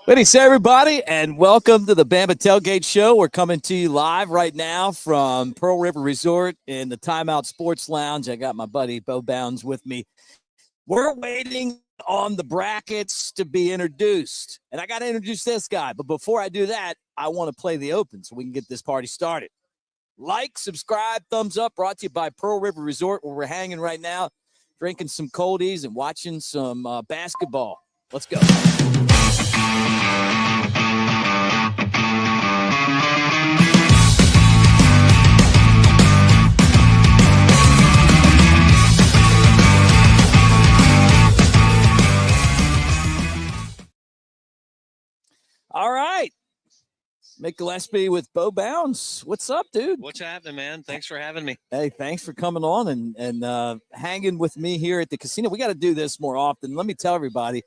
Good evening, everybody, and welcome to the Bama Tailgate Show. We're coming to you live right now from Pearl River Resort in the Timeout Sports Lounge. I got my buddy Bo Bounds with me. We're waiting on the brackets to be introduced, and I got to introduce this guy. But before I do that, I want to play the open so we can get this party started. Like, subscribe, thumbs up, brought to you by Pearl River Resort, where we're hanging right now, drinking some coldies and watching some basketball. Let's go. All right. Mick Gillespie with Bo Bounds. What's up, dude? What's happening, man? Thanks for having me. Hey, thanks for coming on and hanging with me here at the casino. We got to do this more often. Let me tell everybody,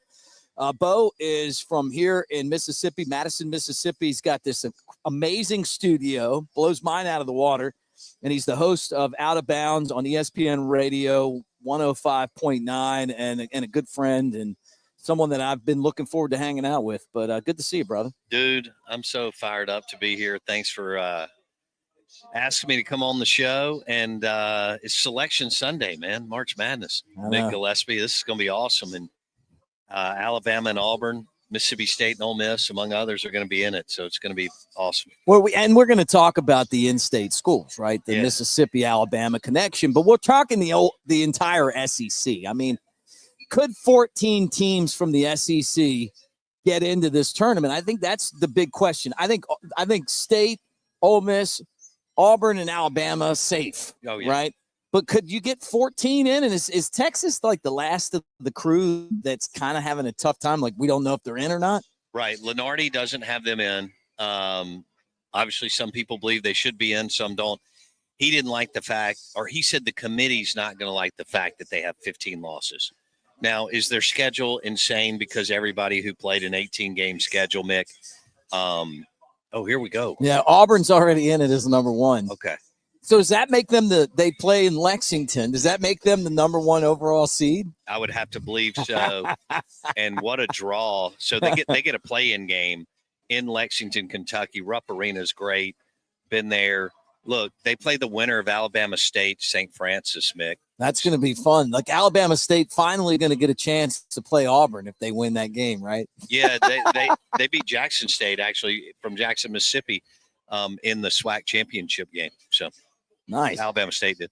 Bo is from here in Mississippi, Madison, Mississippi. He's got this amazing studio, blows mine out of the water, and he's the host of Out of Bounds on ESPN Radio 105.9 and a good friend and someone that I've been looking forward to hanging out with. But good to see you, brother. Dude, I'm so fired up to be here. Thanks for asking me to come on the show. And it's Selection Sunday, man, March Madness. Mick Gillespie, this is going to be awesome. And Alabama and Auburn, Mississippi State and Ole Miss, among others, are going to be in it. So it's going to be awesome. Well, we're going to talk about the in-state schools, right? The Mississippi-Alabama connection. But we're talking the entire SEC. I mean, could 14 teams from the SEC get into this tournament? I think that's the big question. I think State, Ole Miss, Auburn, and Alabama safe, right? But could you get 14 in? And is Texas like the last of the crew that's kind of having a tough time? Like, we don't know if they're in or not? Right. Lenardi doesn't have them in. Obviously, some people believe they should be in, some don't. He didn't like the fact, or he said the committee's not going to like the fact that they have 15 losses. Now, is their schedule insane because everybody who played an 18-game schedule, Mick? Here we go. Yeah, Auburn's already in it as number one. Okay. So does that make them they play in Lexington? Does that make them the number one overall seed? I would have to believe so. And what a draw. So they get a play-in game in Lexington, Kentucky. Rupp Arena is great. Been there. Look, they play the winner of Alabama State, St. Francis, Mick. That's going to be fun. Like, Alabama State finally going to get a chance to play Auburn if they win that game, right? Yeah, they beat Jackson State, actually, from Jackson, Mississippi, in the SWAC championship game. So nice. Alabama State did.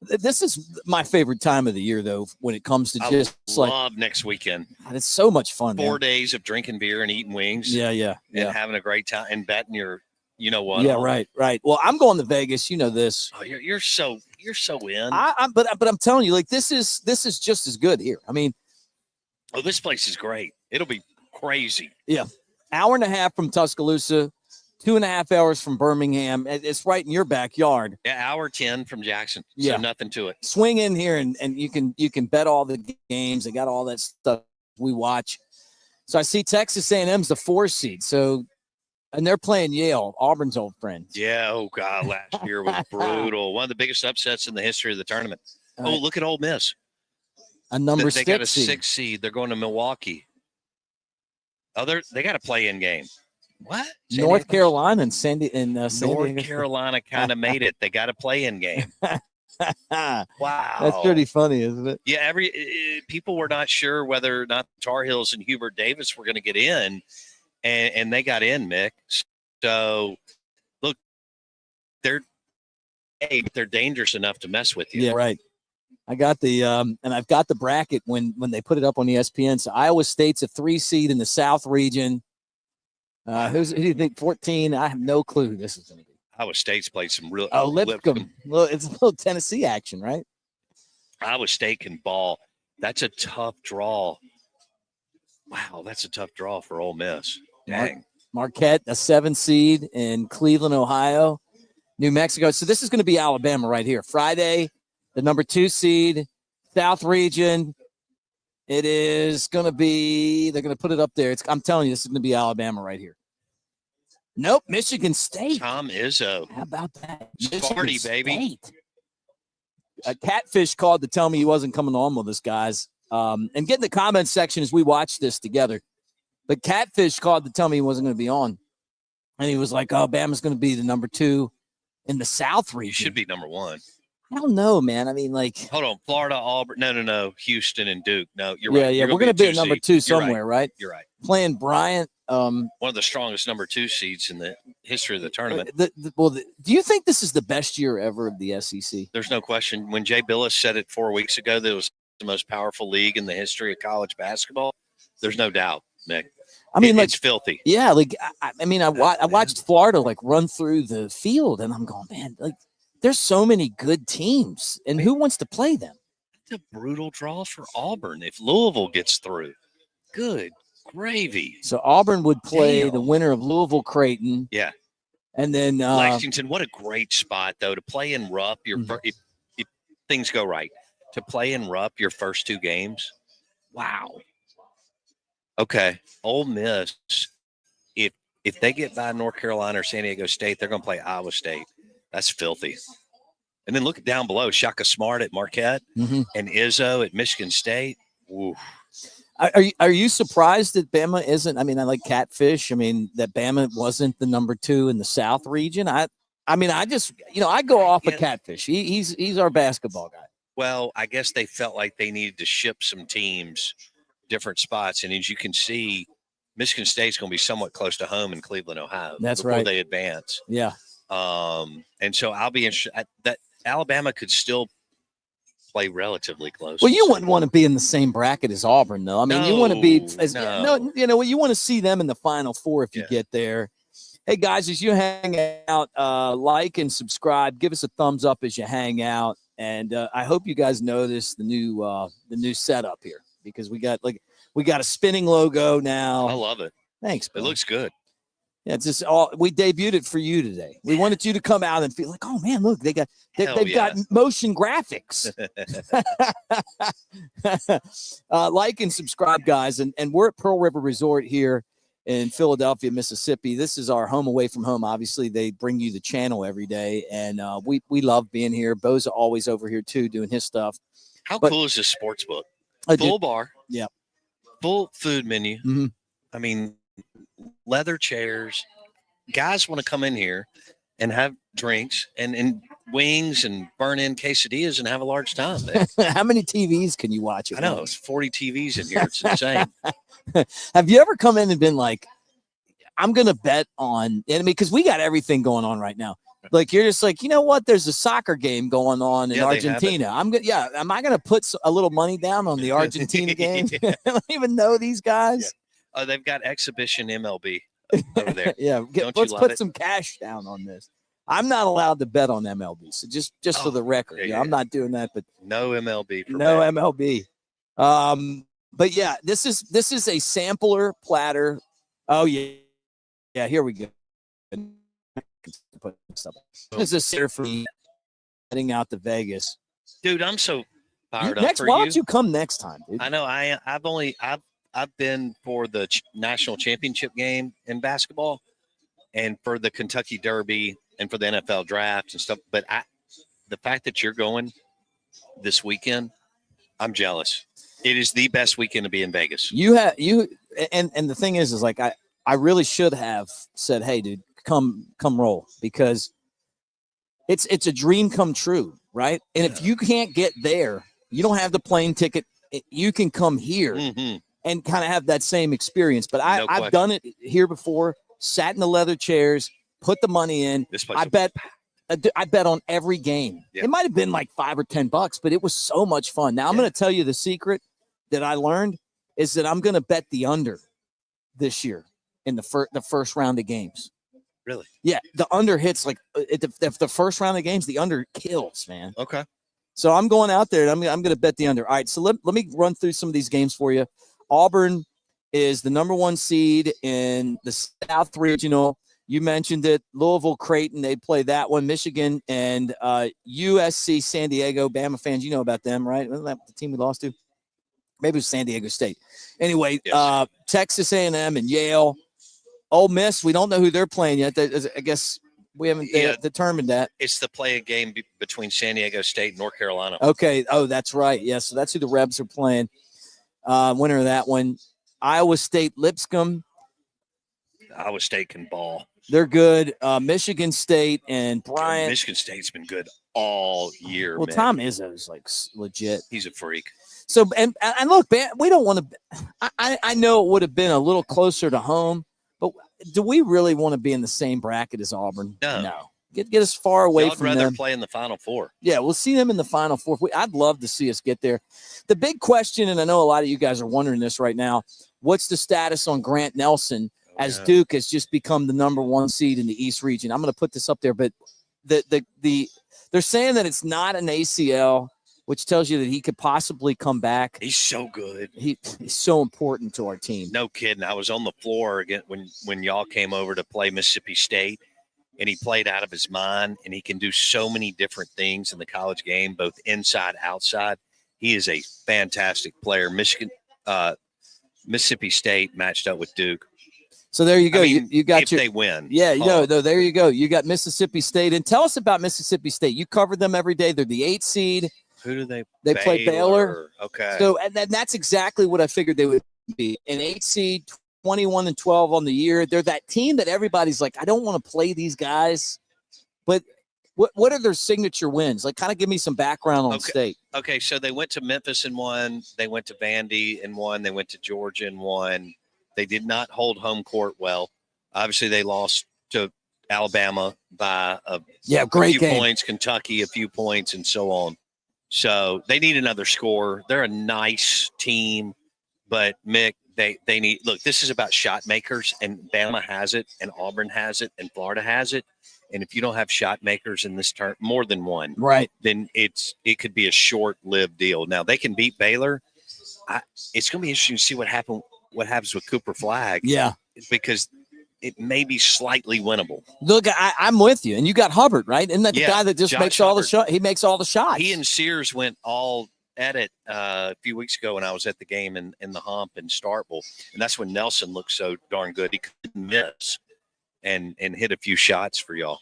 This is my favorite time of the year, though, when it comes to just love next weekend. God, it's so much fun. 4 days of drinking beer and eating wings. Yeah. And having a great time and betting your. You know what? Yeah, right. Well, I'm going to Vegas. You know this. Oh, you're so in. But I'm telling you, like, this is just as good here. I mean, this place is great. It'll be crazy. Yeah, hour and a half from Tuscaloosa, 2.5 hours from Birmingham. It's right in your backyard. Yeah, hour 10 from Jackson. Yeah, so nothing to it. Swing in here and you can bet all the games. They got all that stuff we watch. So I see Texas A&M's the 4 seed. So. And they're playing Yale, Auburn's old friends. Yeah, oh, God, last year was brutal. One of the biggest upsets in the history of the tournament. Look at Ole Miss. A number 6 seed. They got a 6 seed. They're going to Milwaukee. They got a play-in game. What? North Carolina and San Diego. North Carolina kind of made it. They got a play-in game. Wow. That's pretty funny, isn't it? Yeah, people were not sure whether or not the Tar Heels and Hubert Davis were going to get in. And they got in, Mick. So, look, they're dangerous enough to mess with you. Yeah, right. I got the and I've got the bracket when they put it up on ESPN. So Iowa State's a 3 seed in the South region. Who do you think? 14. I have no clue who this is going to be. Iowa State's played some real. Lipscomb. Well, it's a little Tennessee action, right? Iowa State can ball. That's a tough draw. Wow, that's a tough draw for Ole Miss. Dang. Marquette, a 7 seed in Cleveland, Ohio, New Mexico. So this is going to be Alabama right here. Friday, the number 2 seed, South region. It is going to be, they're going to put it up there. I'm telling you, this is going to be Alabama right here. Nope, Michigan State. Tom Izzo. How about that? Party, baby. Catfish called to tell me he wasn't coming on with us, guys. And get in the comments section as we watch this together. But Catfish called to tell me he wasn't going to be on. And he was like, oh, Bama's going to be the number 2 in the South region. You should be number 1. I don't know, man. I mean, like. Hold on. Florida, Auburn. No. Houston and Duke. No, you're right. right. Yeah, we're going to be at number 2 somewhere, right? You're right. Playing Bryant. One of the strongest number 2 seeds in the history of the tournament. Do you think this is the best year ever of the SEC? There's no question. When Jay Billis said it 4 weeks ago that it was the most powerful league in the history of college basketball, there's no doubt, Nick. I mean, it's filthy. Yeah, like I watched Florida like run through the field, and I'm going, man, like there's so many good teams, and who wants to play them? It's a brutal draw for Auburn if Louisville gets through. Good gravy. So Auburn would play the winner of Louisville Creighton. Yeah, and then Lexington. What a great spot though to play in Rupp. If things go right, to play in Rupp your first 2 games. Wow. Okay, Ole Miss, if they get by North Carolina or San Diego State, they're going to play Iowa State. That's filthy. And then look down below, Shaka Smart at Marquette and Izzo at Michigan State. Ooh. Are you surprised that Bama isn't? I mean, I like Catfish. I mean, that Bama wasn't the number 2 in the South region. I just I go off of Catfish. He's our basketball guy. Well, I guess they felt like they needed to ship some teams different spots, and as you can see, Michigan State's going to be somewhat close to home in Cleveland, Ohio. That's before right. They advance. Yeah. And so I'll be interested that Alabama could still play relatively close. Well, you wouldn't want to be in the same bracket as Auburn, though. I mean, you want to be you want to see them in the Final Four if you get there. Hey guys, as you hang out, like and subscribe. Give us a thumbs up as you hang out, and I hope you guys notice the new setup here. Because we got a spinning logo now. I love it. Thanks, bro. It looks good. Yeah, it's just we debuted it for you today. We wanted you to come out and feel like, oh man, look, they've got motion graphics. Like and subscribe, guys, and we're at Pearl River Resort here in Philadelphia, Mississippi. This is our home away from home. Obviously, they bring you the channel every day, and we love being here. Bo's always over here too, doing his stuff. How cool is this sports book? Full bar. Yeah. Full food menu. Mm-hmm. I mean, leather chairs. Guys want to come in here and have drinks and wings and burn in quesadillas and have a large time. How many TVs can you watch? I know. It's 40 TVs in here. It's insane. Have you ever come in and been like, I'm going to bet on enemy? Because we got everything going on right now. Like, you're just like, you know what? There's a soccer game going on in Argentina. Am I going to put a little money down on the Argentina game? I don't even know these guys. Yeah. They've got exhibition MLB over there. Yeah. Let's put some cash down on this. I'm not allowed to bet on MLB. So just for the record, I'm not doing that, but no MLB. MLB. But yeah, this is a sampler platter. Oh yeah. Yeah. Here we go. This is here for me heading out to Vegas, dude. I'm so fired up for you. Why don't you come next time, dude? I know. I've been for the national championship game in basketball, and for the Kentucky Derby, and for the NFL draft and stuff. But the fact that you're going this weekend, I'm jealous. It is the best weekend to be in Vegas. And the thing is like I really should have said, hey, dude. Come roll, because it's a dream come true, right? And if you can't get there, you don't have the plane ticket. You can come here and kind of have that same experience. But I've done it here before. Sat in the leather chairs, put the money in. I bet on every game. Yeah. It might have been like $5 or $10, but it was so much fun. Now I'm going to tell you the secret that I learned is that I'm going to bet the under this year in the first round of games. Really? Yeah, the under hits like the first round of games. The under kills, man. Okay. So I'm going out there and I'm going to bet the under. All right. So let me run through some of these games for you. Auburn is the number 1 seed in the South Regional. You mentioned it. Louisville Creighton, they play that one. Michigan and USC San Diego. Bama fans, you know about them, right? Wasn't that the team we lost to? Maybe it was San Diego State. Anyway, yes. Texas A&M and Yale. Ole Miss, we don't know who they're playing yet. I guess we haven't determined that. It's the play-in game between San Diego State and North Carolina. Okay. Oh, that's right. Yeah, so that's who the Rebs are playing. Winner of that one. Iowa State, Lipscomb. Iowa State can ball. They're good. Michigan State and Bryant. Michigan State's been good all year. Well, man. Tom Izzo's like legit. He's a freak. So and look, we don't want to. I know it would have been a little closer to home, but do we really want to be in the same bracket as Auburn? No. Get as far away I'd from rather them. play in the Final Four. Yeah, we'll see them in the Final Four. I'd love to see us get there. The big question, and I know a lot of you guys are wondering this right now, what's the status on Grant Nelson as Duke has just become the number 1 seed in the East region? I'm going to put this up there, but they're saying that it's not an ACL, which tells you that he could possibly come back. He's so good. He's so important to our team. No kidding. I was on the floor again when y'all came over to play Mississippi State, and he played out of his mind, and he can do so many different things in the college game, both inside, outside. He is a fantastic player. Mississippi State matched up with Duke. So there you go. I mean, you got if they win. Yeah, there you go. You got Mississippi State. And tell us about Mississippi State. You cover them every day. They're the 8th seed. Who do they play Baylor. Okay. So and that's exactly what I figured they would be. An 8 seed, 21-12 on the year. They're that team that everybody's like, I don't want to play these guys. But what are their signature wins? Like, kind of give me some background on State. Okay, so they went to Memphis and won. They went to Vandy and won. They went to Georgia and won. They did not hold home court well. Obviously, they lost to Alabama by a few points, Kentucky a few points, and so on. So they need another score. They're a nice team, but Mick, they need – look, this is about shot makers, and Bama has it, and Auburn has it, and Florida has it. And if you don't have shot makers in this turn, more than one, right, then it could be a short-lived deal. Now, they can beat Baylor. It's going to be interesting to see what happens with Cooper Flagg. Yeah. Because it may be slightly winnable. Look, I'm with you. And you got Hubbard, right? Isn't that the guy that just makes all the shots? He makes all the shots. He and Sears went all at it a few weeks ago when I was at the game in the Hump in Starkville. And that's when Nelson looked so darn good. He couldn't miss and hit a few shots for y'all.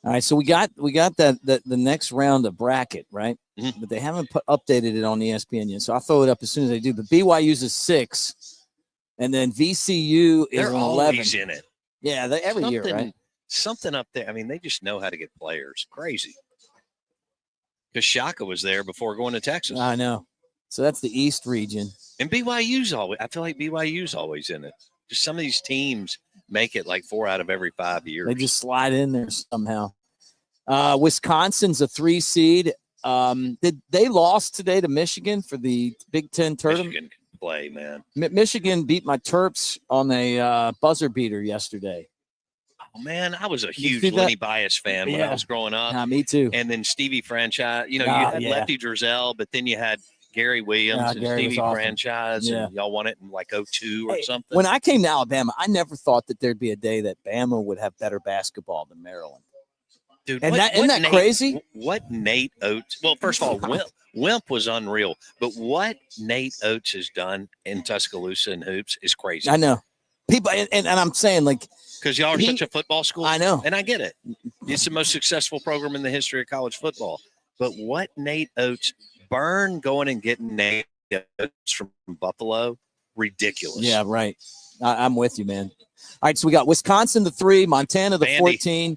All right, so we got the next round of bracket, right? Mm-hmm. But they haven't updated it on ESPN yet, so I'll throw it up as soon as they do. But BYU's is 6, and then VCU is They're 11. Always in it. Yeah, every year, right? Something up there. I mean, they just know how to get players. Crazy. Because Shaka was there before going to Texas. I know. So that's the East region. And BYU's always. I feel like BYU's always in it. Just some of these teams make it like 4 out of every 5 years. They just slide in there somehow. Wisconsin's a 3 seed. They lost today to Michigan for the Big Ten tournament? Michigan can play, man. Michigan beat my Terps on a buzzer beater yesterday. Oh, man, I was a huge Lenny Bias fan when I was growing up. Me too. And then Stevie Franchise. You had Lefty Drizel, but then you had Gary Williams and Stevie Franchise, and y'all won it in like 2002 or something. When I came to Alabama, I never thought that there'd be a day that Bama would have better basketball than Maryland. Dude, isn't that crazy? What Nate Oats? Well, first of all, Wimp was unreal, but what Nate Oats has done in Tuscaloosa and hoops is crazy. I know. People, and I'm saying, like, because y'all are such a football school. I know, and I get it. It's the most successful program in the history of college football. But what Nate Oats, Burn going and getting Nate Oats from Buffalo, ridiculous. Yeah, right. I'm with you, man. All right, so we got Wisconsin the 3, Montana the 14.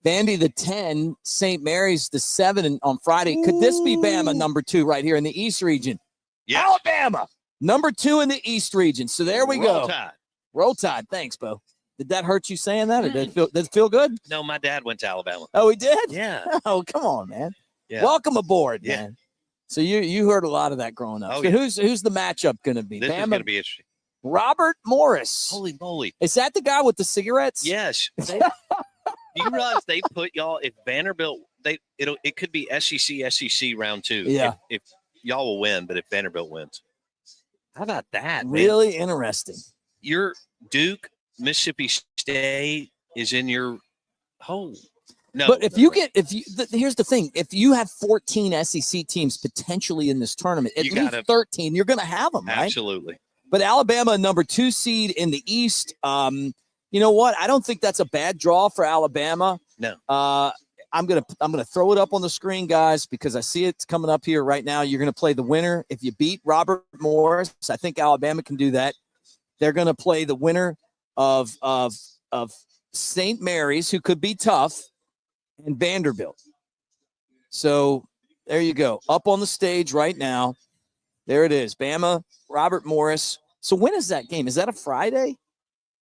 Vandy the 10, St. Mary's the 7 on Friday. Could this be Bama number 2 right here in the East region? Yeah. Alabama, number 2 in the East region. So there we go. Tide. Roll Tide. Thanks, Bo. Did that hurt you saying that, or did it feel good? No, my dad went to Alabama. Oh, he did? Yeah. Oh, come on, man. Yeah. Welcome aboard, man. So you heard a lot of that growing up. Oh, so who's the matchup going to be? This is going to be interesting. Robert Morris. Holy moly. Is that the guy with the cigarettes? Yes. You realize they put y'all, if Vanderbilt, it could be SEC round 2. Yeah. If y'all will win, but if Vanderbilt wins. How about that? Really interesting. Your Duke, Mississippi State is in your hole. No. But here's the thing. If you have 14 SEC teams potentially in this tournament, at least 13, you're going to have them, right? Absolutely. But Alabama, number 2 seed in the East. You know what? I don't think that's a bad draw for Alabama. No. I'm gonna throw it up on the screen, guys, because I see it's coming up here right now. You're gonna play the winner. If you beat Robert Morris, I think Alabama can do that. They're gonna play the winner of St. Mary's, who could be tough, and Vanderbilt. So there you go. Up on the stage right now. There it is. Bama, Robert Morris. So when is that game? Is that a Friday?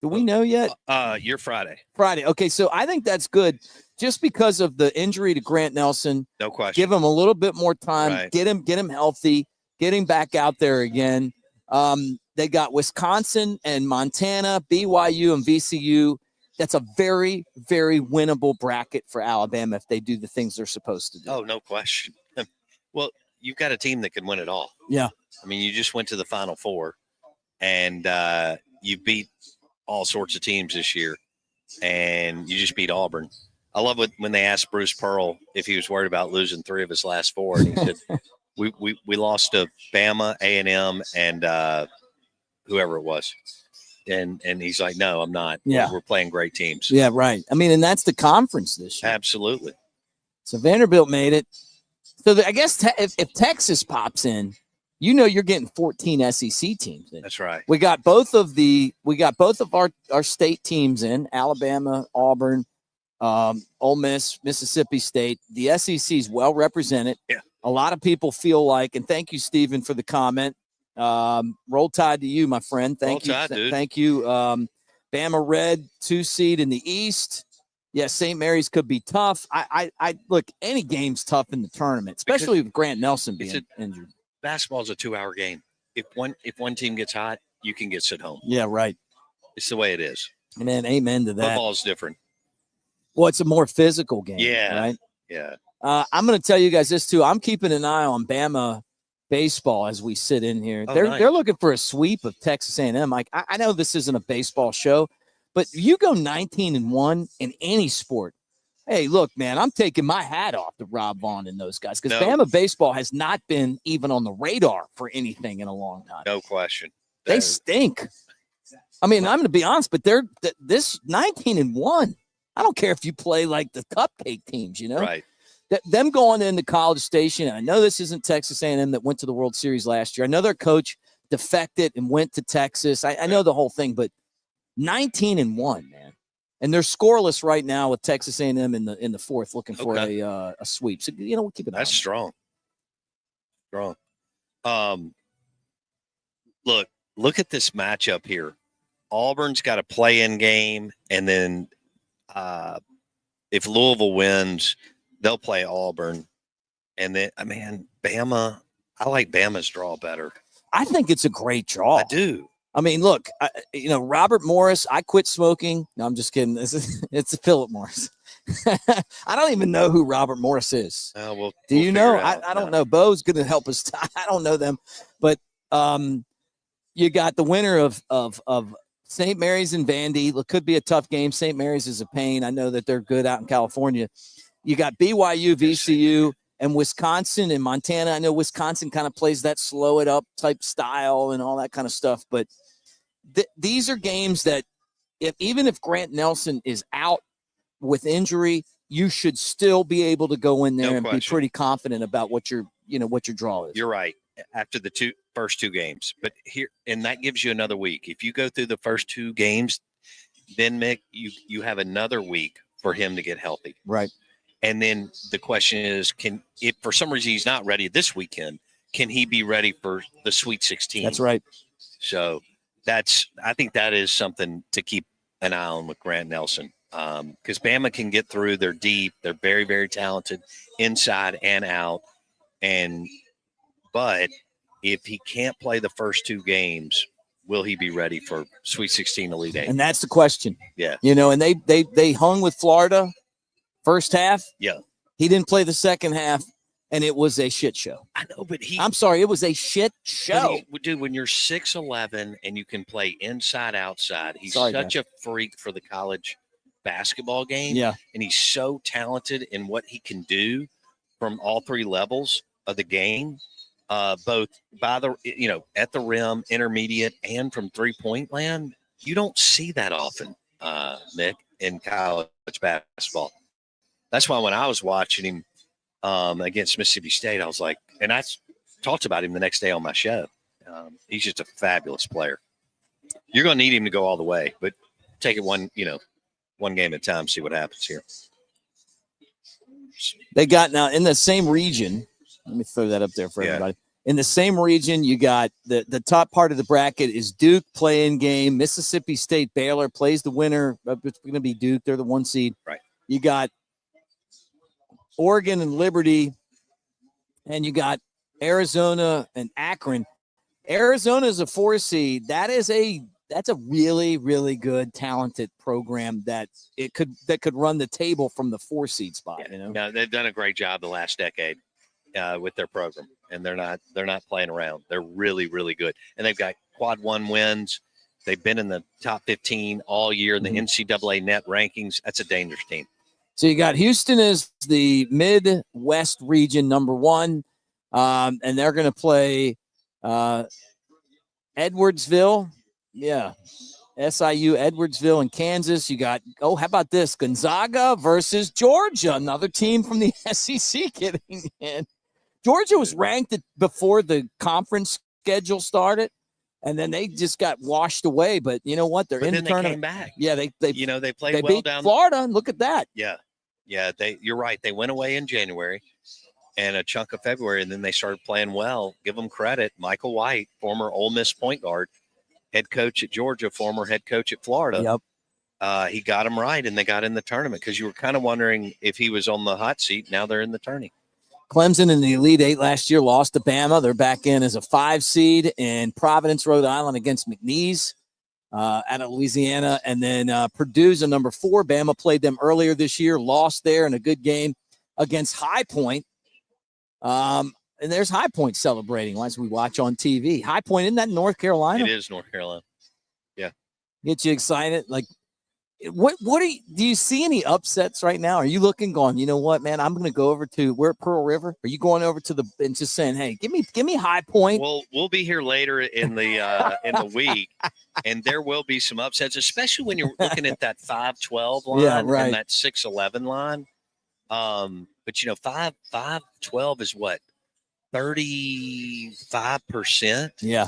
Do we know yet? You're Friday. Friday. Okay, so I think that's good just because of the injury to Grant Nelson. No question. Give him a little bit more time. Right. Get him healthy. Get him back out there again. They got Wisconsin and Montana, BYU and VCU. That's a very, very winnable bracket for Alabama if they do the things they're supposed to do. Oh, no question. Well, you've got a team that can win it all. Yeah. I mean, you just went to the Final Four, and you beat all sorts of teams this year, and you just beat Auburn. I love when they asked Bruce Pearl if he was worried about losing 3 of his last 4, and he said, we lost to Bama, A&M, and whoever it was. And he's like, no, I'm not. Yeah. We're playing great teams. Yeah, right. I mean, and that's the conference this year. Absolutely. So Vanderbilt made it. So I guess if Texas pops in, you're getting 14 SEC teams in. That's right. We got both of our state teams in, Alabama, Auburn, Ole Miss, Mississippi State. The SEC is well represented. Yeah. A lot of people feel like, and thank you, Stephen, for the comment. Roll Tide to you, my friend. Thank you. Dude. Thank you. Bama Red, 2 seed in the East. Yeah, St. Mary's could be tough. I look, any game's tough in the tournament, especially with Grant Nelson being injured. Basketball's a 2-hour game. If one team gets hot, you can get sent home. Yeah, right. It's the way it is. Man, amen to that. Football's different. Well, it's a more physical game. Yeah. Right? Yeah. I'm going to tell you guys this, too. I'm keeping an eye on Bama baseball as we sit in here. They're looking for a sweep of Texas A&M. Like, I know this isn't a baseball show, but you go 19-1 in any sport. Hey, look, man, I'm taking my hat off to Rob Vaughn and those guys because Bama baseball has not been even on the radar for anything in a long time. No question. They stink. I mean, I'm going to be honest, but they're this 19-1. I don't care if you play like the cupcake teams, Right. Them going into College Station. And I know this isn't Texas A&M that went to the World Series last year. I know their coach defected and went to Texas. I know the whole thing, but 19-1, man. And they're scoreless right now with Texas A&M in the 4th, looking for a sweep. So we'll keep it. That's strong. Strong. Look at this matchup here. Auburn's got a play-in game, and then if Louisville wins, they'll play Auburn. And then, Bama. I like Bama's draw better. I think it's a great draw. I do. I mean, look, Robert Morris, I quit smoking. No, I'm just kidding. It's Philip Morris. I don't even know who Robert Morris is. Do you know? I don't know. Bo's going to help us. I don't know them. But you got the winner of St. Mary's and Vandy. It could be a tough game. St. Mary's is a pain. I know that they're good out in California. You got BYU, VCU, and Wisconsin and Montana. I know Wisconsin kind of plays that slow it up type style and all that kind of stuff. But these are games that even if Grant Nelson is out with injury, you should still be able to go in there be pretty confident about what your draw is. You're right. After the first two games, but and that gives you another week. If you go through the first 2 games, then Mick, you have another week for him to get healthy. Right. And then the question is, if for some reason he's not ready this weekend, can he be ready for the Sweet 16? That's right. So I think that is something to keep an eye on with Grant Nelson. Because Bama can get through. They're deep. They're very, very talented inside and out. But if he can't play the first 2 games, will he be ready for Sweet 16 Elite 8? And that's the question. Yeah. And they hung with Florida first half. Yeah. He didn't play the second half, and it was a shit show. I know, but I'm sorry, it was a shit show. Dude, when you're 6'11" and you can play inside, outside, he's such a freak for the college basketball game. Yeah. And he's so talented in what he can do from all 3 levels of the game. Both by at the rim, intermediate, and from 3-point land. You don't see that often, Nick, in college basketball. That's why when I was watching him against Mississippi State, I was like, and I talked about him the next day on my show. He's just a fabulous player. You're going to need him to go all the way, but take it one game at a time, see what happens here. They got now in the same region. Let me throw that up there for everybody. In the same region, you got the top part of the bracket is Duke play-in game. Mississippi State Baylor plays the winner. It's going to be Duke. They're the 1 seed. Right. You got Oregon and Liberty, and you got Arizona and Akron. Arizona is a 4 seed. That's a really, really good, talented program that could run the table from the 4 seed spot. Yeah. No, they've done a great job the last decade with their program, and they're not playing around. They're really, really good, and they've got quad 1 wins. They've been in the top 15 all year in the NCAA net rankings. That's a dangerous team. So you got Houston is the Midwest region number 1, and they're going to play Edwardsville. Yeah. SIU, Edwardsville, and Kansas. You got, how about this? Gonzaga versus Georgia, another team from the SEC getting in. Georgia was ranked before the conference schedule started, and then they just got washed away. But you know what? They're in the tournament. They came back. Yeah, they played well beat down Florida. Look at that. Yeah. You're right. They went away in January and a chunk of February, and then they started playing well. Give them credit. Michael White, former Ole Miss point guard, head coach at Georgia, former head coach at Florida. Yep. He got them right, and they got in the tournament because you were kind of wondering if he was on the hot seat. Now they're in the tourney. Clemson in the Elite 8 last year lost to Bama. They're back in as a 5 seed in Providence, Rhode Island against McNeese out of Louisiana. And then Purdue's a number 4. Bama played them earlier this year, lost there in a good game against High Point. And there's High Point celebrating as we watch on TV. High Point, isn't that in North Carolina? It is North Carolina. Yeah. Get you excited? Like, do you see any upsets right now? Are you looking, going, you know what, man? I'm going to go over to we're at Pearl River. Are you going over to and just saying, hey, give me High Point? Well, we'll be here later in the week, and there will be some upsets, especially when you're looking at that 5-12 line and that 6-11 line. But 5-12 is what, 35%? Yeah.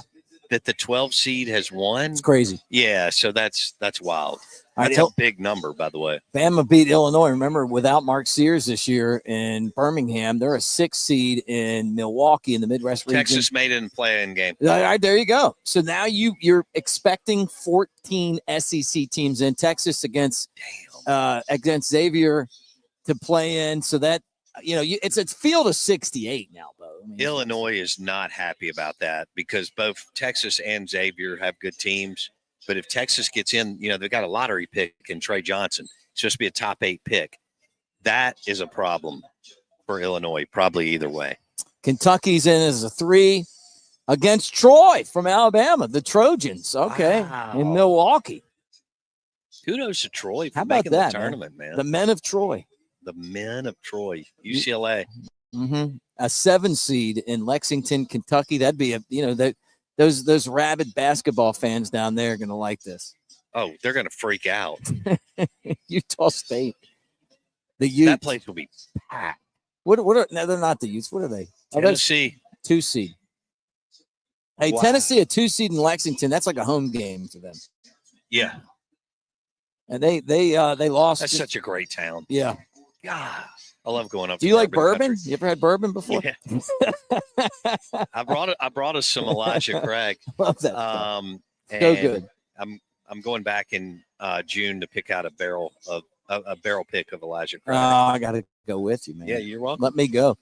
That the 12 seed has won. It's crazy. Yeah, so that's wild. That's a big number, by the way. Bama beat Illinois. Remember, without Mark Sears this year in Birmingham, they're a 6 seed in Milwaukee in the Midwest region. Texas made it in play-in game. All right, there you go. So now you're expecting 14 SEC teams in Texas against Xavier to play in. So that it's a field of 68 now, Bo. Illinois is not happy about that because both Texas and Xavier have good teams. But if Texas gets in, they've got a lottery pick in Trey Johnson. It's supposed to be a top 8 pick. That is a problem for Illinois, probably either way. Kentucky's in as a 3 against Troy from Alabama, the Trojans. Okay. Wow. In Milwaukee. Kudos to Troy for How about making that, the tournament, man. The men of Troy. The men of Troy, UCLA. Mm-hmm. A 7 seed in Lexington, Kentucky. That'd be those rabid basketball fans down there are going to like this. Oh, they're going to freak out. Utah State. The Utes. That place will be packed. No, they're not the Utes. What are they? Tennessee. 2 seed. Hey, wow. Tennessee, a 2 seed in Lexington. That's like a home game for them. Yeah. And they lost. That's such a great town. Yeah. God, I love going up. Do you like bourbon? Country. You ever had bourbon before? Yeah. I brought us some Elijah Craig. Love that. So good. I'm going back in June to pick out a barrel pick of Elijah Craig. Oh, I got to go with you, man. Yeah, you're welcome. Let me go.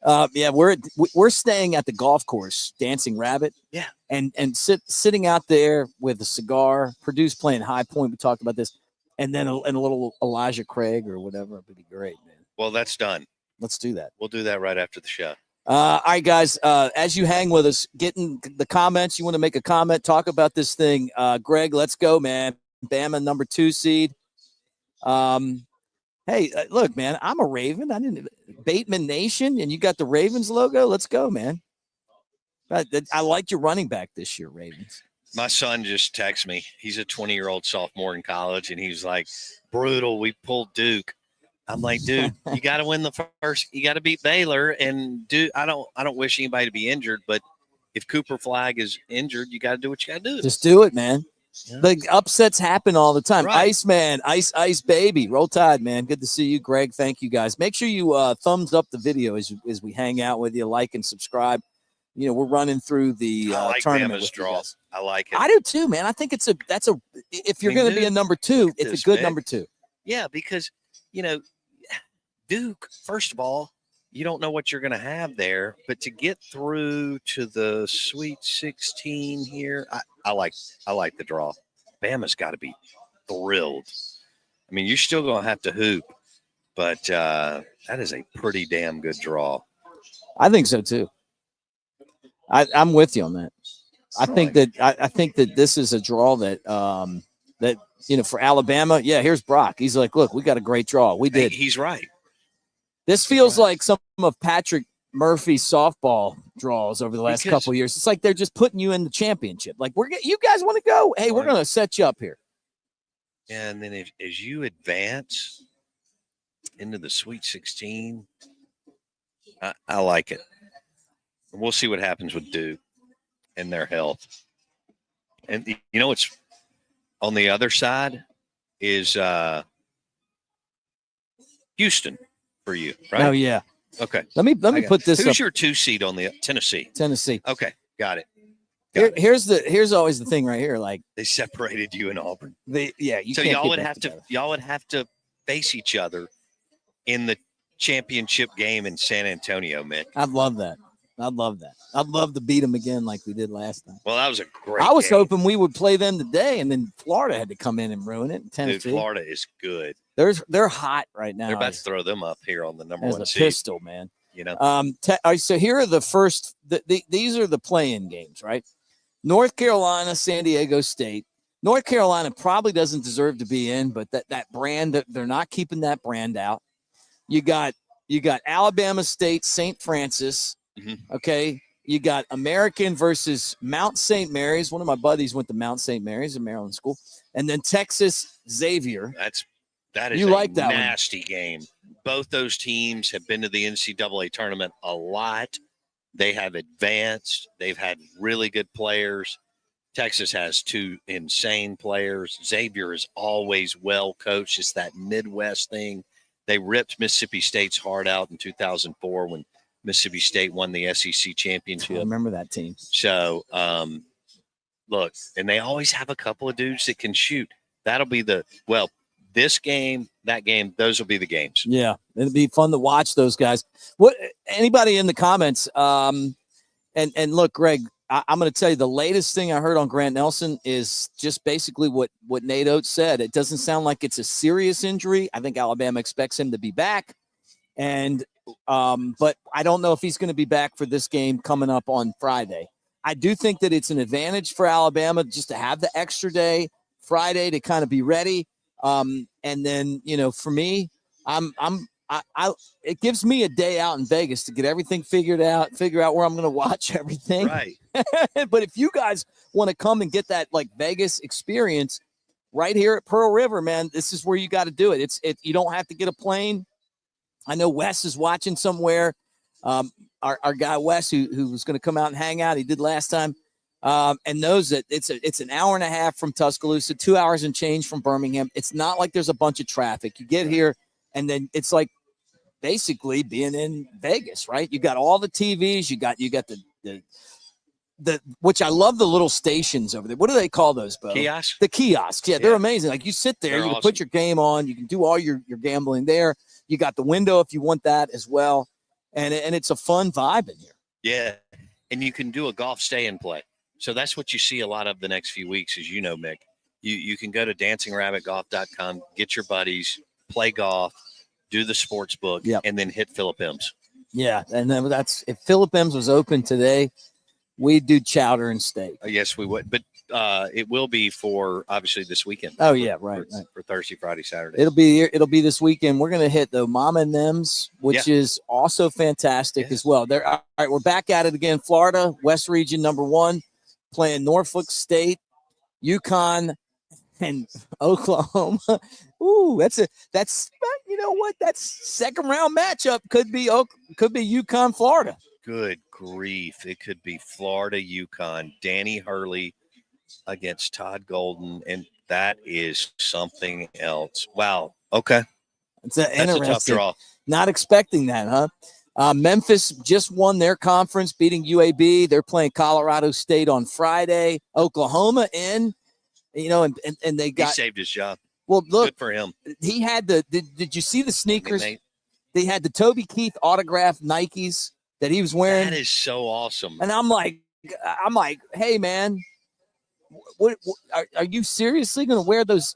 We're staying at the golf course, Dancing Rabbit. Yeah. And sitting out there with a cigar, Purdue's playing High Point. We talked about this. And then a little Elijah Craig or whatever. It would be great, man. Well, that's done. Let's do that. We'll do that right after the show. All right, guys. As you hang with us, getting the comments, you want to make a comment, talk about this thing. Greg, let's go, man. Bama, number 2 seed. Hey, look, man, I'm a Raven. Bateman Nation, and you got the Ravens logo. Let's go, man. I like your running back this year, Ravens. My son just texted me. He's a 20-year-old sophomore in college, and he's like, brutal. We pulled Duke. I'm like, dude, you got to win the first. You got to beat Baylor. And dude, I don't wish anybody to be injured, but if Cooper Flag is injured, you got to do what you got to do. Just do it, man. Yeah. The upsets happen all the time. Right. Iceman, Ice Baby, Roll Tide, man. Good to see you, Greg. Thank you, guys. Make sure you thumbs up the video as we hang out with you. Like and subscribe. You know, we're running through the I like tournament Bama's draw. I like it. I do too, man. I think if you're going to be a number two, it's a good number two. Yeah, because, you know, Duke, first of all, you don't know what you're going to have there, but to get through to the Sweet 16 here, I like the draw. Bama's got to be thrilled. I mean, you're still going to have to hoop, but that is a pretty damn good draw. I think so too. I'm with you on that. I think that this is a draw that that, you know, for Alabama. Yeah, here's Brock. He's like, look, we got a great draw. We did. He's right. This feels like some of Patrick Murphy's softball draws over the last couple of years. It's like they're just putting you in the championship. Like, you guys want to go? Hey, we're going to set you up here. And then as you advance into the Sweet 16, I like it. We'll see what happens with Duke and their health. And, you know, it's on the other side is Houston. For you, right? Oh yeah. Okay. Let me put this. Who's your 2 seed on the Tennessee? Tennessee. Okay, got it. Here's always the thing right here. Like, they separated you and Auburn. So y'all would have to face each other in the championship game in San Antonio, Mick. I'd love that. I'd love to beat them again like we did last time. Well, that was a great I was game. hoping we would play them today, and then Florida had to come in and ruin it. Tennessee. Dude, Florida is good. They're hot right now. They're about to throw them up here on the number one seed. Pistol, man. You know. So here are the first. These are the play-in games, right? North Carolina, San Diego State. North Carolina probably doesn't deserve to be in, but that brand, they're not keeping that brand out. You got Alabama State, St. Francis. Mm-hmm. Okay. You got American versus Mount St. Mary's. One of my buddies went to Mount St. Mary's, a Maryland school. And then Texas Xavier. That is a nasty game. Both those teams have been to the NCAA tournament a lot. They have advanced. They've had really good players. Texas has 2 insane players. Xavier is always well coached. It's that Midwest thing. They ripped Mississippi State's heart out in 2004 when Mississippi State won the SEC championship. I remember that team. So, look, and they always have a couple of dudes that can shoot. That'll be this game, that game, those will be the games. Yeah, it'll be fun to watch those guys. What anybody in the comments? And look, Greg, I'm going to tell you the latest thing I heard on Grant Nelson is just basically what Nate Oates said. It doesn't sound like it's a serious injury. I think Alabama expects him to be back, and but I don't know if he's going to be back for this game coming up on Friday. I do think that it's an advantage for Alabama just to have the extra day Friday to kind of be ready. And then, you know, for me, it gives me a day out in Vegas to get everything figure out where I'm going to watch everything. Right. But if you guys want to come and get that like Vegas experience right here at Pearl River, man, this is where you got to do it. You don't have to get a plane. I know Wes is watching somewhere. Our guy Wes, who was going to come out and hang out, he did last time. And knows that it's an hour and a half from Tuscaloosa, 2 hours and change from Birmingham. It's not like there's a bunch of traffic. You get here, and then it's like basically being in Vegas, right? You got all the TVs. You got the which I love the little stations over there. What do they call those, Bo? Kiosks? The kiosks. Yeah, they're amazing. Like you sit there, you can put your game on. You can do all your gambling there. You got the window if you want that as well. And it's a fun vibe in here. Yeah, and you can do a golf stay and play. So that's what you see a lot of the next few weeks, as you know, Mick. You can go to dancingrabbitgolf.com, get your buddies, play golf, do the sports book, and then hit Philip M's. Yeah, and then if Philip M's was open today, we'd do chowder and steak. Yes, we would. But it will be for obviously this weekend. Oh yeah, right. For Thursday, Friday, Saturday. It'll be this weekend. We're gonna hit the Mama and Them's, which is also fantastic as well. All right, we're back at it again. Florida, West Region #1, playing Norfolk State, UConn. and Oklahoma. Ooh, that's you know what? That's second round matchup. Could be UConn, Florida. Good grief. It could be Florida, UConn, Danny Hurley against Todd Golden, and that is something else. Wow. Okay. That's a tough draw. Not expecting that, huh? Memphis just won their conference, beating UAB. They're playing Colorado State on Friday. Oklahoma and they got. He saved his job. Well, look, good for him. He had did you see the sneakers? They had the Toby Keith autographed Nikes that he was wearing. That is so awesome. And I'm like, hey man, what are you seriously going to wear those?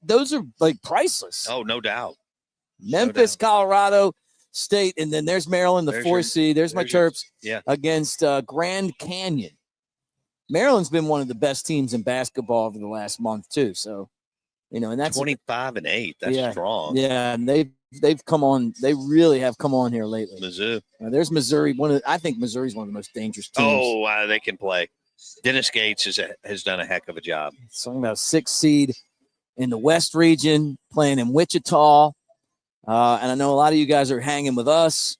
Those are like priceless. Oh, no doubt. Memphis, Colorado State, and then there's Maryland, the 4 seed. There's my Terps against Grand Canyon. Maryland's been one of the best teams in basketball over the last month too. So, and that's 25-8. That's strong. Yeah, and they've come on. They really have come on here lately. Mizzou. There's Missouri. I think Missouri's one of the most dangerous teams. Oh, they can play. Dennis Gates has done a heck of a job. Talking about 6 seed in the West region, playing in Wichita. And I know a lot of you guys are hanging with us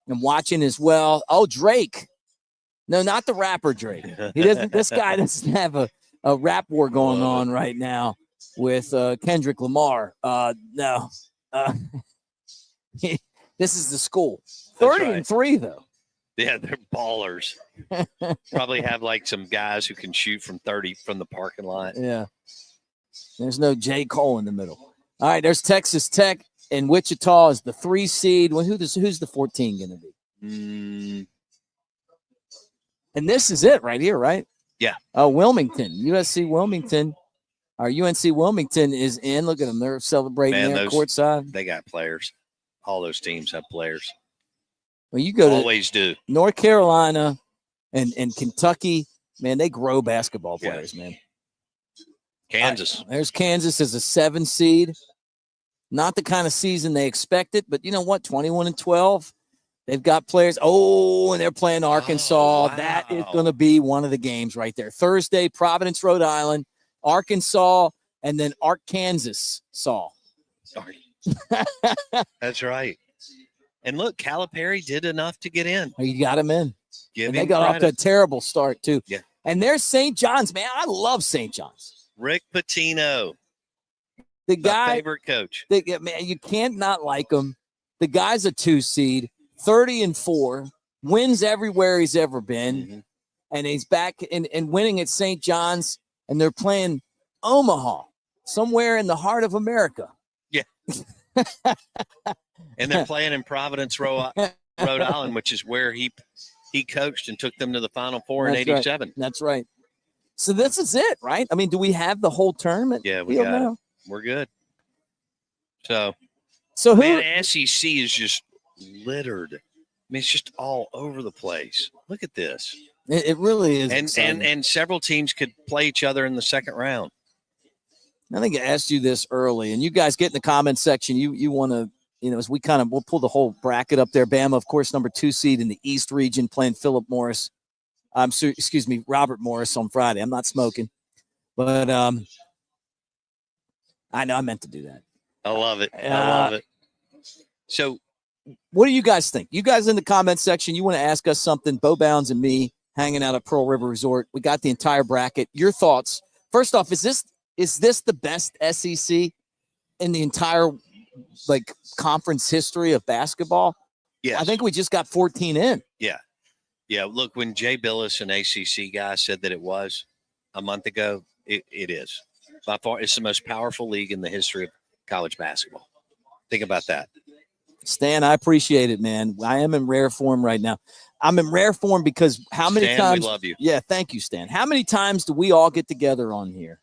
and watching as well. Oh, Drake. No, not the rapper Drake. This guy doesn't have a rap war going on right now with Kendrick Lamar. No. This is the school. 30-3, though. Yeah, they're ballers. Probably have like some guys who can shoot from 30 from the parking lot. Yeah. There's no J. Cole in the middle. All right, there's Texas Tech, and Wichita is the 3 seed. Well, who's the 14 going to be? And this is it right here, right? Yeah. Wilmington, USC Wilmington. Our UNC Wilmington is in. Look at them. They're celebrating there courtside. They got players. All those teams have players. Well, you go always do. North Carolina and Kentucky, man, they grow basketball players, man. Kansas. There's Kansas as a 7 seed. Not the kind of season they expected, but you know what? 21-12. They've got players. Oh, and they're playing Arkansas. Oh, wow. That is going to be one of the games right there. Thursday, Providence, Rhode Island, Arkansas, and then Arkansas. That's right. And look, Calipari did enough to get in. You got him in. They got off to a terrible start, too. Yeah. And there's St. John's, man. I love St. John's. Rick Pitino. The guy. My favorite coach. Man, you can't not like him. The guy's a 2 seed, 30-4, wins everywhere he's ever been. Mm-hmm. And he's back and winning at St. John's. And they're playing Omaha, somewhere in the heart of America. Yeah. And they're playing in Providence, Rhode Island, which is where he coached and took them to the Final Four in 87. Right. That's right. So this is it, right? I mean, do we have the whole tournament? Yeah, we got it. We're good. So SEC is just littered. I mean, it's just all over the place. Look at this. It really is. And several teams could play each other in the second round. I think I asked you this early, and you guys get in the comment section. You want to, as we'll pull the whole bracket up there. Bama, of course, number 2 seed in the East region, playing Robert Morris on Friday. I'm not smoking, but I know I meant to do that. I love it. I love it. So, what do you guys think? You guys in the comment section, you want to ask us something? Bo Bounds and me hanging out at Pearl River Resort. We got the entire bracket. Your thoughts? First off, is this the best SEC in the entire conference history of basketball? Yeah, I think we just got 14 in. Yeah. Look, when Jay Billis, an ACC guy, said that it was a month ago, it is. By far, it's the most powerful league in the history of college basketball. Think about that. Stan, I appreciate it, man. I am in rare form right now. I'm in rare form because how many times? We love you. Yeah, thank you, Stan. How many times do we all get together on here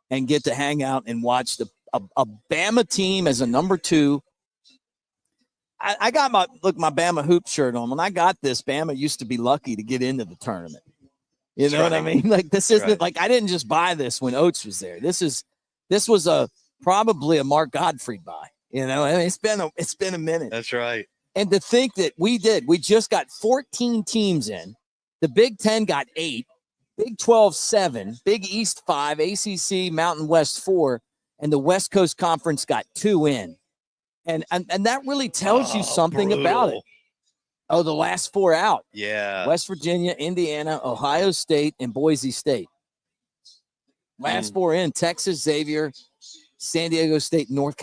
and get to hang out and watch a Bama team as a number 2? I got my Bama hoop shirt on. When I got this, Bama used to be lucky to get into the tournament. You know what I mean? This isn't I didn't just buy this when Oats was there. This was probably a Mark Gottfried buy. I mean, it's been a minute. That's right. And to think that we just got 14 teams in. The Big Ten got 8. Big 12 7, Big East 5, ACC Mountain West 4, and the West Coast Conference got 2 in. And that really tells you something about it. Oh, the last 4 out. Yeah. West Virginia, Indiana, Ohio State, and Boise State. Last 4 in: Texas, Xavier, San Diego State, North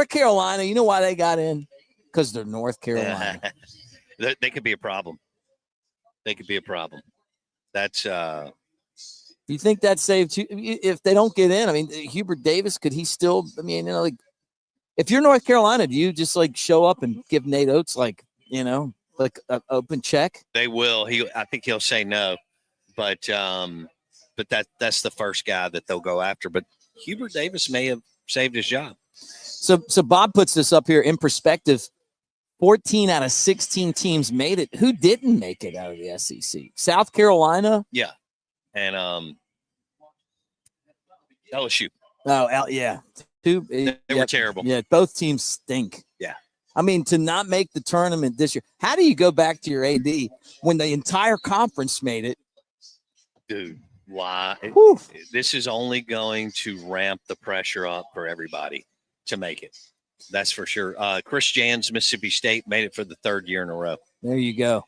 Carolina. You know why they got in? Because they're North Carolina. They could be a problem. That's Do you think that saved you if they don't get in? I mean, Hubert Davis, could he still? I mean, like, if you're North Carolina, do you just like show up and give Nate Oats like an open check? They will. I think he'll say no, but that's the first guy that they'll go after. But Hubert Davis may have saved his job. So Bob puts this up here in perspective. 14 out of 16 teams made it. Who didn't make it out of the SEC? South Carolina. Yeah, and LSU. Oh, yeah. They were terrible. Yeah, both teams stink. Yeah. I mean, to not make the tournament this year. How do you go back to your AD when the entire conference made it? Dude, why? This is only going to ramp the pressure up for everybody to make it. That's for sure. Chris Jans, Mississippi State, made it for the 3rd year in a row. There you go.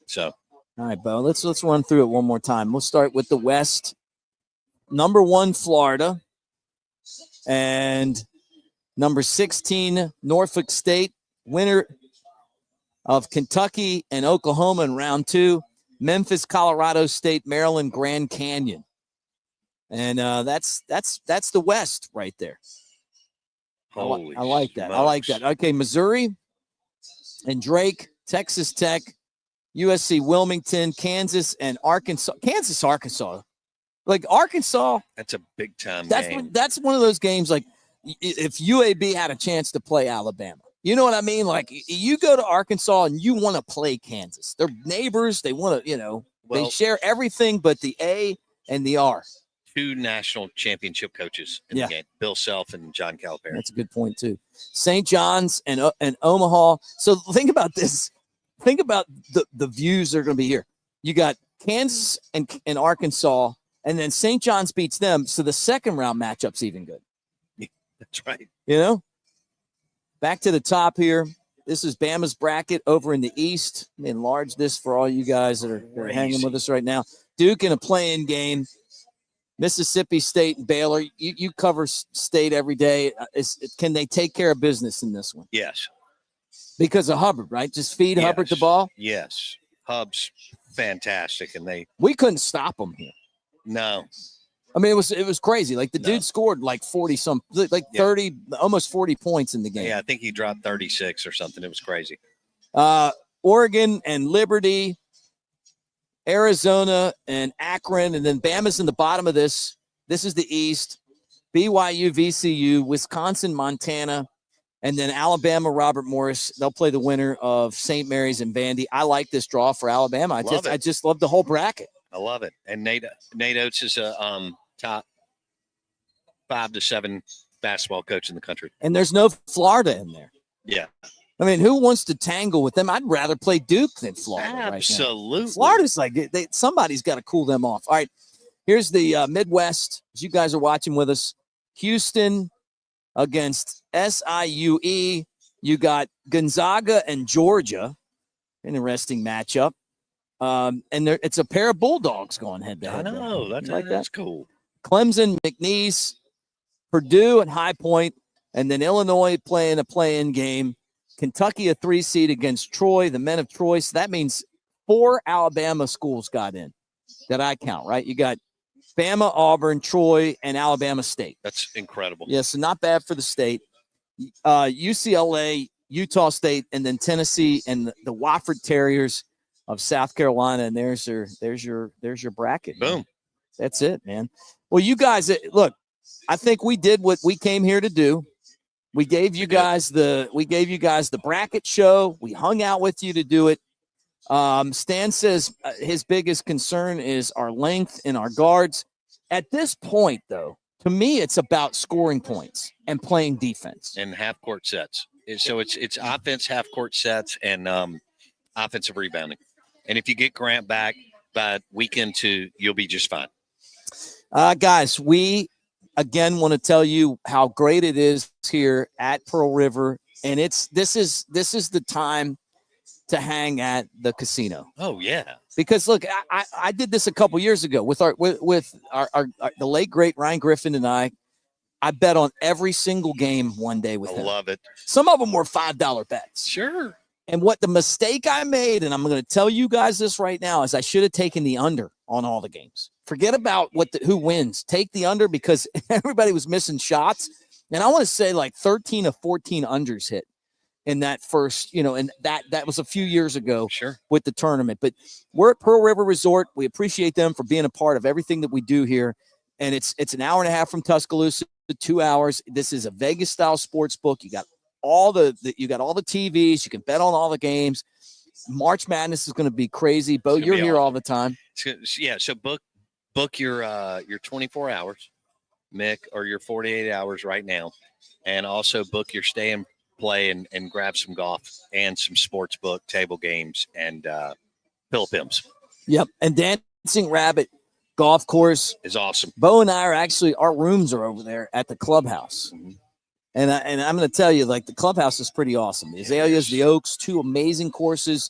So, all right, Bo, let's run through it one more time. We'll start with the West. Number 1, Florida. And number 16, Norfolk State. Winner of Kentucky and Oklahoma in round 2. Memphis, Colorado State, Maryland, Grand Canyon. And that's the West right there. I like that. Smokes. I like that. Okay, Missouri and Drake, Texas Tech, USC Wilmington, Kansas, and Arkansas. Arkansas. Like Arkansas. That's a big time game. That's one of those games like if UAB had a chance to play Alabama. You know what I mean? Like you go to Arkansas and you want to play Kansas. They're neighbors. They want to, they share everything but the A and the R. 2 national championship coaches in the game, Bill Self and John Calipari. That's a good point, too. St. John's and Omaha. So think about this. Think about the views that are going to be here. You got Kansas and Arkansas, and then St. John's beats them. So the second round matchup's even good. Yeah, that's right. Back to the top here. This is Bama's bracket over in the East. Let me enlarge this for all you guys that are hanging with us right now. Duke in a play-in game. Mississippi State and Baylor, you cover State every day. Can they take care of business in this one? Yes. Because of Hubbard, right? Just feed Hubbard the ball? Yes. Hub's fantastic, and we couldn't stop him here. No. I mean, it was crazy. Like, the dude scored like 30, almost 40 points in the game. Yeah, I think he dropped 36 or something. It was crazy. Oregon and Liberty, Arizona and Akron, and then Bama's in the bottom of this. This is the East. BYU, VCU, Wisconsin, Montana, and then Alabama, Robert Morris. They'll play the winner of St. Mary's and Vandy. I like this draw for Alabama. I just love the whole bracket. I love it. And Nate Oats is a top 5 to 7 basketball coach in the country. And there's no Florida in there. Yeah. I mean, who wants to tangle with them? I'd rather play Duke than Florida. Absolutely. Right now. Florida's like, somebody's got to cool them off. All right, here's the Midwest. As you guys are watching with us, Houston against SIUE. You got Gonzaga and Georgia. Interesting matchup. And it's a pair of Bulldogs going head-to-head. I know. That's cool. Clemson, McNeese, Purdue at High Point, and then Illinois playing a play-in game. Kentucky, a 3 seed against Troy, the men of Troy. So that means 4 Alabama schools got in that I count, right? You got Bama, Auburn, Troy, and Alabama State. That's incredible. Yeah, so not bad for the state. UCLA, Utah State, and then Tennessee and the Wofford Terriers of South Carolina. And there's your bracket. Boom. Man. That's it, man. Well, you guys, look, I think we did what we came here to do. We gave you guys the bracket show. We hung out with you to do it. Stan says his biggest concern is our length and our guards. At this point, though, to me, it's about scoring points and playing defense and half court sets. So it's offense, half court sets, and offensive rebounding. And if you get Grant back, But weekend 2, you'll be just fine. Guys, we again want to tell you how great it is here at Pearl River, and this is the time to hang at the casino. Oh yeah, because look, I did this a couple years ago with our the late great Ryan Griffin and I bet on every single game one day with him. I love it. Some of them were $5 bets. Sure. And what the mistake I made, and I'm going to tell you guys this right now, is I should have taken the under on all the games. Forget about who wins. Take the under because everybody was missing shots. And I want to say like 13 of 14 unders hit in that first, and that was a few years ago. Sure. With the tournament. But we're at Pearl River Resort. We appreciate them for being a part of everything that we do here. And it's an hour and a half from Tuscaloosa to 2 hours. This is a Vegas style sports book. You got all the TVs. You can bet on all the games. March Madness is going to be crazy. Bo, you're here all the time. Yeah. So book your 24 hours, Mick, or your 48 hours right now. And also book your stay and play and grab some golf and some sports book table games and pill pims. Yep. And Dancing Rabbit golf course is awesome. Bo and I our rooms are over there at the clubhouse. Mm-hmm. And I'm going to tell you, like, the clubhouse is pretty awesome. The Azaleas, the Oaks, 2 amazing courses.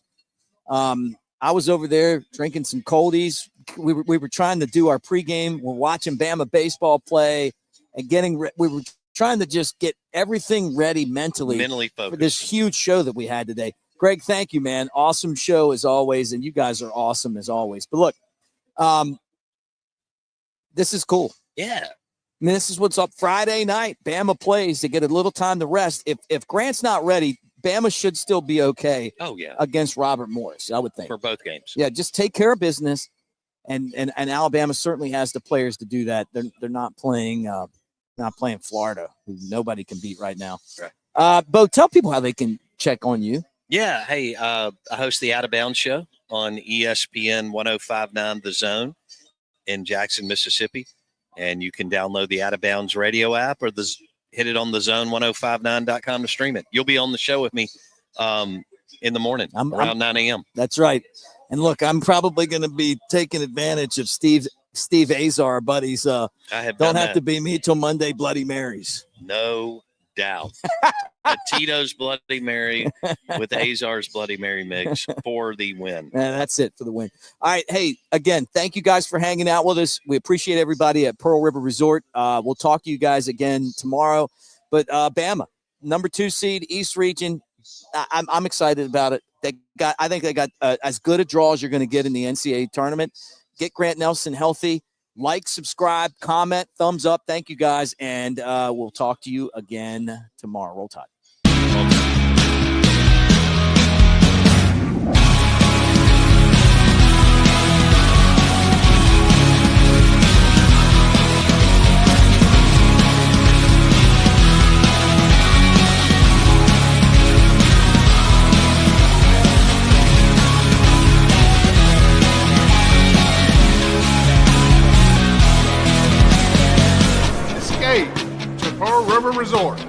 I was over there drinking some coldies. We were trying to do our pregame. We're watching Bama baseball play and we were trying to just get everything ready mentally focused for this huge show that we had today. Greg, thank you, man. Awesome show as always. And you guys are awesome as always. But look, this is cool. Yeah. I mean, this is what's up Friday night. Bama plays to get a little time to rest. If Grant's not ready, Bama should still be okay. Oh yeah, against Robert Morris, I would think for both games. Yeah, just take care of business, and Alabama certainly has the players to do that. They're not playing Florida, who nobody can beat right now. Right. Bo, tell people how they can check on you. Yeah, hey, I host the Out of Bounds show on ESPN 1059 The Zone in Jackson, Mississippi. And you can download the Out of Bounds radio app or hit it on the zone1059.com to stream it. You'll be on the show with me in the morning around 9 a.m. That's right. And look, I'm probably going to be taking advantage of Steve Azar, buddies. Don't have to be me till Monday Bloody Marys. No doubt. A Tito's Bloody Mary with Azar's Bloody Mary mix for the win. And that's it for the win. All right. Hey, again, thank you guys for hanging out with us. We appreciate everybody at Pearl River Resort. We'll talk to you guys again tomorrow. But Bama, number 2 seed, East Region. I'm excited about it. I think they got as good a draw as you're going to get in the NCAA tournament. Get Grant Nelson healthy. Like, subscribe, comment, thumbs up. Thank you, guys. And we'll talk to you again tomorrow. Roll Tide. Escape to Pearl River Resort.